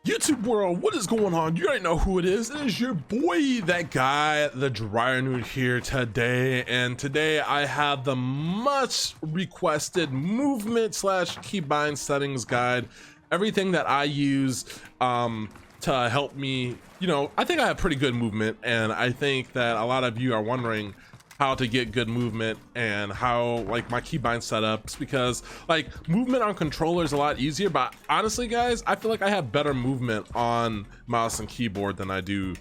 YouTube world, what is going on? You already know who it is. It is your boy, that guy, the dryer nude here today. And today I have the much requested movement slash keybind settings guide. Everything that I use to help me, I think I have pretty good movement, and I think that a lot of you are wondering how to get good movement and how like my keybind setups, because like movement on controller is a lot easier, but honestly guys, I feel like I have better movement on mouse and keyboard than I do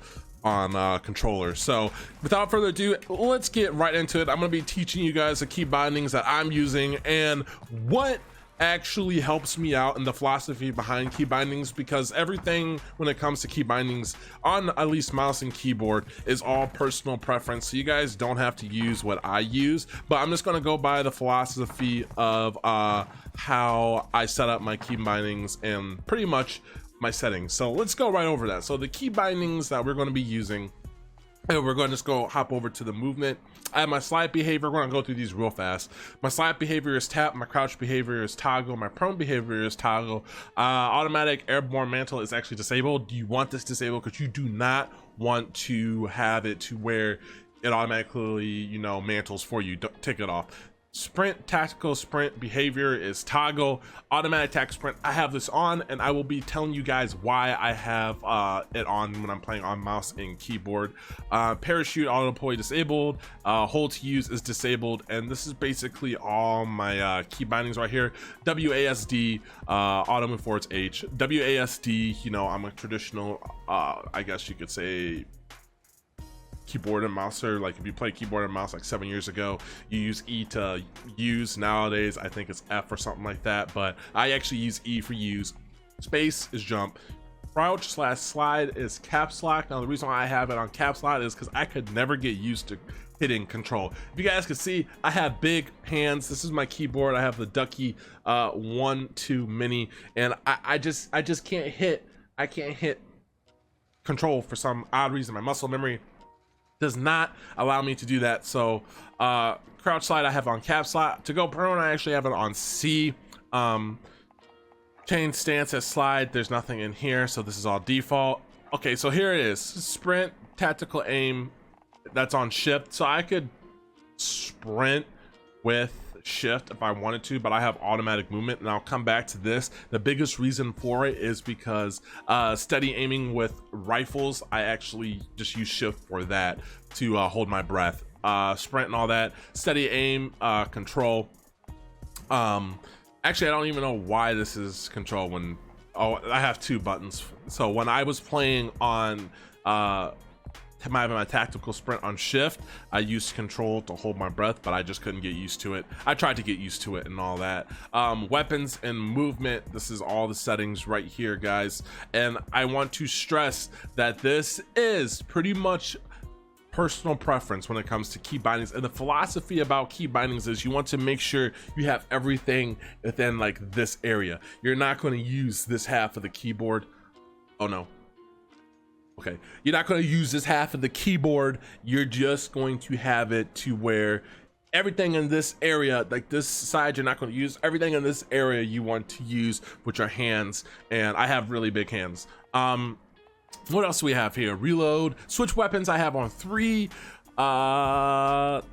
on controller. So without further ado, let's get right into it. I'm going to be teaching you guys the key bindings that I'm using and what actually helps me out in the philosophy behind key bindings, because everything when it comes to key bindings on at least mouse and keyboard is all personal preference, so you guys don't have to use what I use, but I'm just going to go by the philosophy of how I set up my key bindings and pretty much my settings. So let's go right over that. So the key bindings that we're going to be using, and we're going to just go hop over to the movement. I have my slide behavior. We're going to go through these real fast. My slide behavior is tap. My crouch behavior is toggle. My prone behavior is toggle. Automatic airborne mantle is actually disabled. Do you want this disabled? Because you do not want to have it to where it automatically, mantles for you. Don't take it off. Sprint, tactical sprint behavior is toggle. Automatic tac sprint, I have this on, and I will be telling you guys why I have it on when I'm playing on mouse and keyboard. Parachute auto deploy disabled. Hold to use is disabled, and this is basically all my key bindings right here. WASD, auto move forwards H. WASD, I'm a traditional, I guess you could say, keyboard and mouser. Like if you play keyboard and mouse like 7 years ago, you use E to use. Nowadays I think it's F or something like that, but I actually use E for use. Space is jump. Crouch slash slide is caps lock. Now the reason why I have it on caps lock is because I could never get used to hitting control. If you guys can see, I have big hands. This is my keyboard. I have the Ducky 1-2 mini, and I just can't hit. I can't hit control for some odd reason. My muscle memory does not allow me to do that. So crouch slide I have on caps lock. To go prone I actually have it on C. Chain stance as slide, there's nothing in here, so this is all default. Okay, so here it is. Sprint, tactical aim, that's on shift, so I could sprint with shift if I wanted to, but I have automatic movement, and I'll come back to this. The biggest reason for it is because steady aiming with rifles, I actually just use shift for that to hold my breath. Sprint and all that, steady aim, control. Actually I don't even know why this is control when I have two buttons. So when I was playing on my tactical sprint on shift, I used control to hold my breath, but I just couldn't get used to it. I tried to get used to it and all that. Weapons and movement, this is all the settings right here guys, and I want to stress that this is pretty much personal preference when it comes to key bindings, and the philosophy about key bindings is you want to make sure you have everything within like this area. You're not going to use this half of the keyboard. Oh no. Okay, you're not going to use this half of the keyboard. You're just going to have it to where everything in this area, like this side, you're not going to use. Everything in this area you want to use with your hands, and I have really big hands. What else do we have here? Reload. Switch weapons I have on 3. That's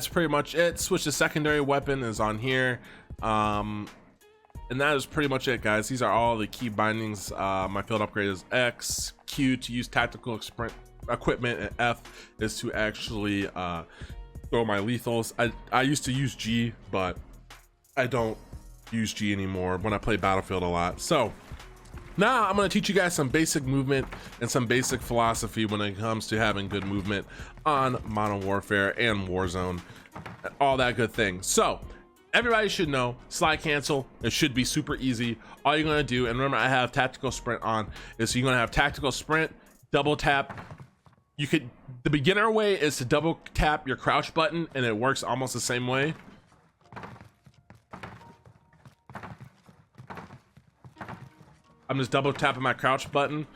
pretty much it. Switch to secondary weapon is on here. And that is pretty much it guys. These are all the key bindings. My field upgrade is X. Q to use tactical sprint equipment, and F is to actually throw my lethals. I used to use G, but I don't use G anymore when I play Battlefield a lot. So now I'm going to teach you guys some basic movement and some basic philosophy when it comes to having good movement on Modern Warfare and Warzone, all that good thing. So everybody should know slide cancel. It should be super easy. All you're going to do, and remember I have tactical sprint on, is so you're going to have tactical sprint, double tap. The beginner way is to double tap your crouch button, and it works almost the same way. I'm just double tapping my crouch button.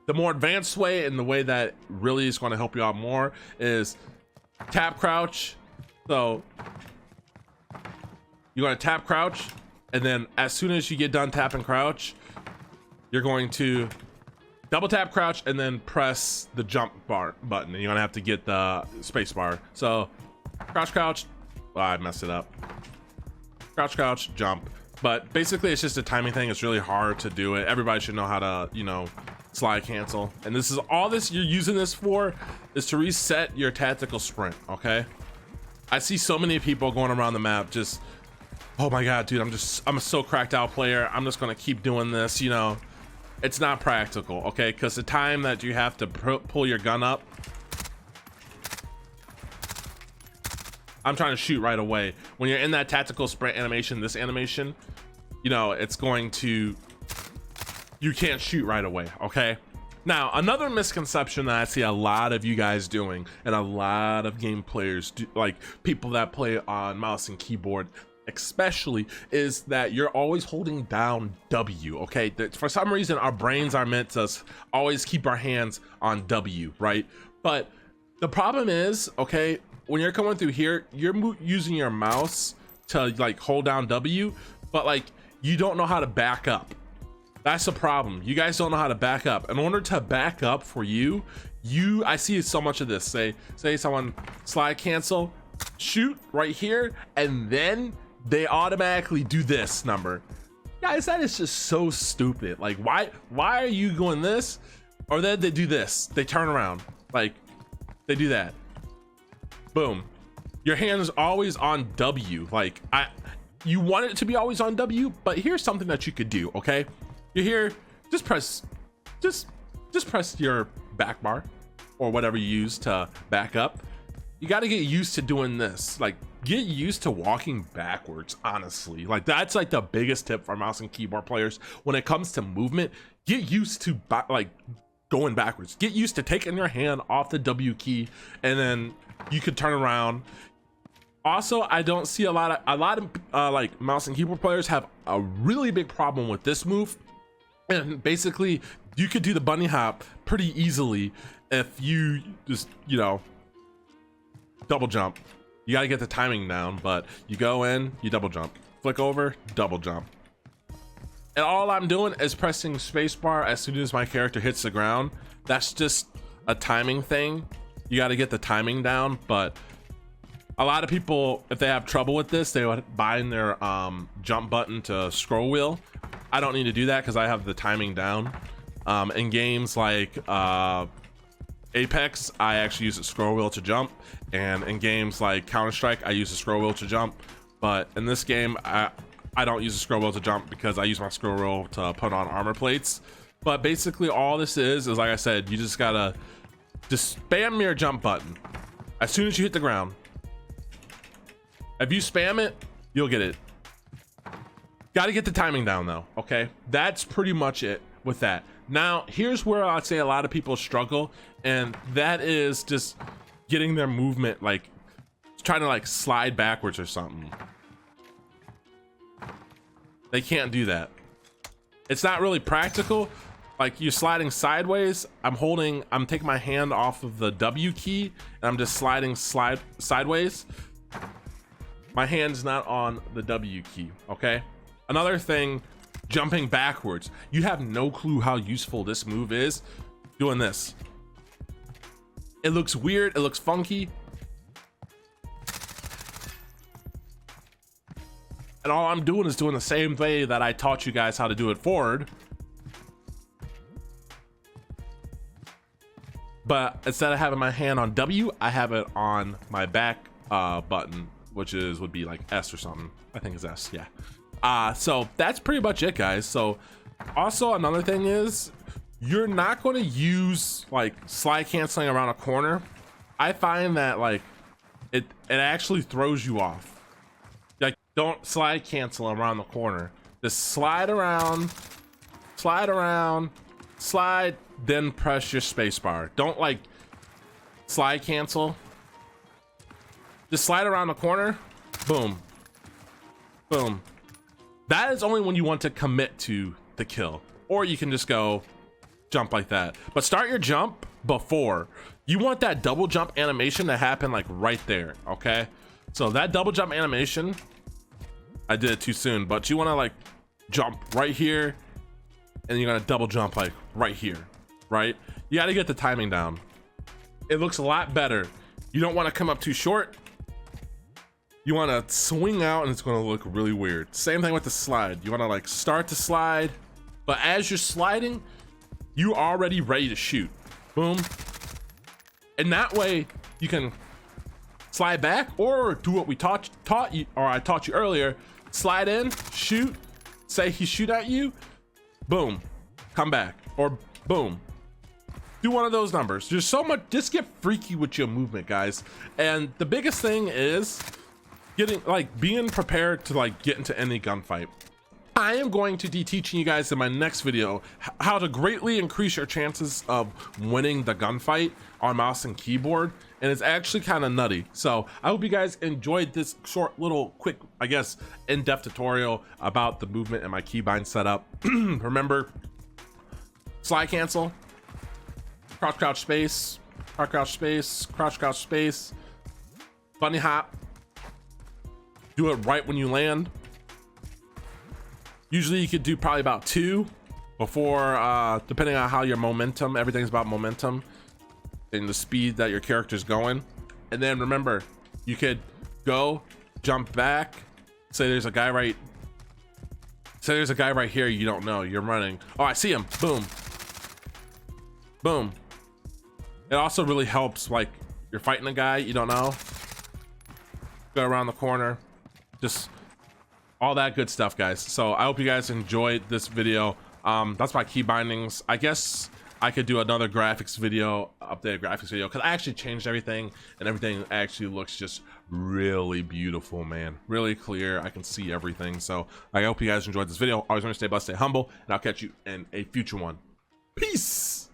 The more advanced way, and the way that really is going to help you out more, is tap crouch. So you're going to tap crouch, and then as soon as you get done tapping crouch, you're going to double tap crouch and then press the jump bar button, and you're gonna have to get the space bar. So crouch, oh, I messed it up. Crouch, jump. But basically it's just a timing thing. It's really hard to do it. Everybody should know how to, you know, slide cancel. And this is all this you're using this for, is to reset your tactical sprint. Okay, I see so many people going around the map just, oh my god, dude, I'm a so cracked out player, I'm just gonna keep doing this. You know, it's not practical. Okay, because the time that you have to pull your gun up, I'm trying to shoot right away. When you're in that tactical sprint animation, this animation, you know, it's going to, you can't shoot right away. Okay, now another misconception that I see a lot of you guys doing, and a lot of game players do, like people that play on mouse and keyboard especially, is that you're always holding down W. Okay, for some reason our brains are meant to always keep our hands on W, right? But the problem is, okay, when you're coming through here, you're using your mouse to like hold down W, but like you don't know how to back up. That's the problem. You guys don't know how to back up. In order to back up for you, I see so much of this. Say someone slide cancel, shoot right here, and then they automatically do this number. Guys, that is just so stupid. Like, why are you going this? Or then they do this, they turn around, like they do that, boom, your hand is always on W. Like, you want it to be always on W, but here's something that you could do. Okay, you're here, just press your back bar or whatever you use to back up. You got to get used to doing this. Like, get used to walking backwards, honestly. Like, that's like the biggest tip for mouse and keyboard players when it comes to movement. Get used to like going backwards. Get used to taking your hand off the W key, and then you could turn around. Also, I don't see a lot of like mouse and keyboard players have a really big problem with this move. And basically you could do the bunny hop pretty easily if you just, you know, double jump. You got to get the timing down, but you go in, you double jump, flick over, double jump, and all I'm doing is pressing spacebar as soon as my character hits the ground. That's just a timing thing. You got to get the timing down. But a lot of people, if they have trouble with this, they would bind their jump button to scroll wheel. I don't need to do that because I have the timing down. In games like Apex, I actually use a scroll wheel to jump, and in games like Counter-Strike, I use a scroll wheel to jump. But in this game, I don't use a scroll wheel to jump because I use my scroll wheel to put on armor plates. But basically all this is like I said, you just gotta spam your jump button as soon as you hit the ground. If you spam it, you'll get it. Got to get the timing down though. Okay, that's pretty much it with that. Now here's where I'd say a lot of people struggle, and that is just getting their movement, like trying to like slide backwards or something. They can't do that. It's not really practical. Like, you're sliding sideways, I'm taking my hand off of the W key and I'm just sliding sideways. My hand's not on the W key. Okay, another thing, jumping backwards. You have no clue how useful this move is doing this. It looks weird, it looks funky, and all I'm doing is doing the same way that I taught you guys how to do it forward, but instead of having my hand on W, I have it on my back button, which would be like S or something. I think it's S, yeah. So that's pretty much it, guys. So also another thing is, you're not going to use like slide canceling around a corner. I find that like it actually throws you off. Like, don't slide cancel around the corner. Just slide around, slide, then press your space bar. Don't like slide cancel. Just slide around the corner, boom, boom. That is only when you want to commit to the kill, or you can just go jump like that. But start your jump before. You want that double jump animation to happen like right there. Okay, so that double jump animation, I did it too soon, but you want to like jump right here, and you're gonna double jump like right here, right? You got to get the timing down. It looks a lot better. You don't want to come up too short. You want to swing out and it's going to look really weird. Same thing with the slide. You want to like start to slide, but as you're sliding, you already ready to shoot. Boom. And that way you can slide back or do what we taught you, or I taught you earlier. Slide in, shoot, say he shoot at you, boom, come back, or boom. Do one of those numbers. There's so much, just get freaky with your movement, guys. And the biggest thing is being prepared to like get into any gunfight. I am going to be teaching you guys in my next video how to greatly increase your chances of winning the gunfight on mouse and keyboard, and it's actually kind of nutty. So I hope you guys enjoyed this short little quick, I guess, in-depth tutorial about the movement and my keybind setup. Remember, slide cancel, crouch space, crouch space, crouch space, bunny hop. Do it right when you land. Usually you could do probably about 2 before, depending on how your momentum, everything's about momentum and the speed that your character's going. And then remember, you could go, jump back, say there's a guy right here you don't know, you're running. Oh, I see him, boom. Boom. It also really helps, like, you're fighting a guy you don't know. Go around the corner, just all that good stuff, guys. So I hope you guys enjoyed this video. That's my key bindings. I guess I could do another graphics video, updated graphics video, because I actually changed everything, and everything actually looks just really beautiful, man. Really clear. I can see everything. So I hope you guys enjoyed this video. Always remember to stay blessed, stay humble, and I'll catch you in a future one. Peace.